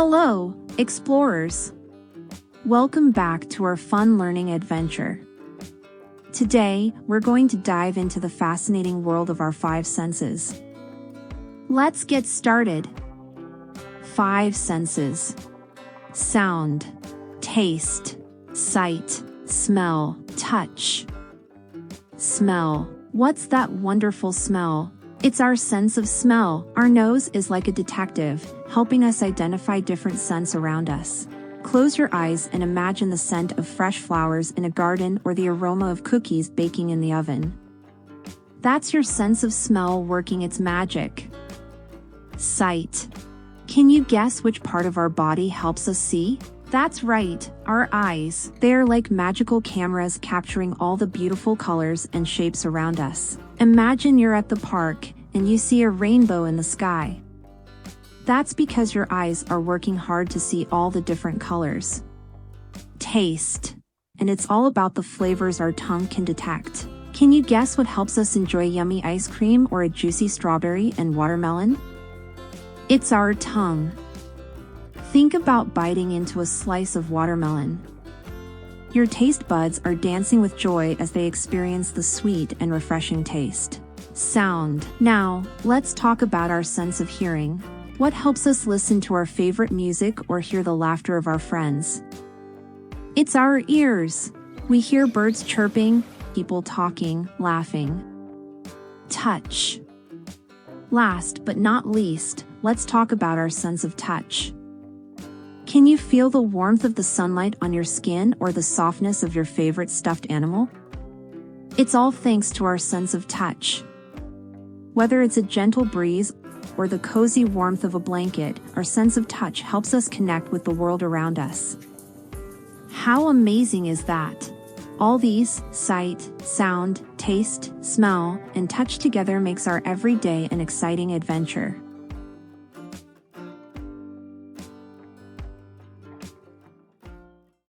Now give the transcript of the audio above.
Hello, explorers! Welcome back to our fun learning adventure. Today, we're going to dive into the fascinating world of our five senses. Let's get started. Five senses: sound, taste, sight, smell, touch. Smell. What's that wonderful smell? It's our sense of smell. Our nose is like a detective, helping us identify different scents around us. Close your eyes and imagine the scent of fresh flowers in a garden or the aroma of cookies baking in the oven. That's your sense of smell working its magic. Sight. Can you guess which part of our body helps us see? That's right, our eyes. They are like magical cameras capturing all the beautiful colors and shapes around us. Imagine you're at the park and you see a rainbow in the sky. That's because your eyes are working hard to see all the different colors. Taste. And it's all about the flavors our tongue can detect. Can you guess what helps us enjoy yummy ice cream or a juicy strawberry and watermelon? It's our tongue. Think about biting into a slice of watermelon. Your taste buds are dancing with joy as they experience the sweet and refreshing taste. Sound. Now, let's talk about our sense of hearing. What helps us listen to our favorite music or hear the laughter of our friends? It's our ears. We hear birds chirping, people talking, laughing. Touch. Last but not least, let's talk about our sense of touch. Can you feel the warmth of the sunlight on your skin or the softness of your favorite stuffed animal? It's all thanks to our sense of touch. Whether it's a gentle breeze or the cozy warmth of a blanket, our sense of touch helps us connect with the world around us. How amazing is that? All these, sight, sound, taste, smell, and touch together makes our everyday an exciting adventure.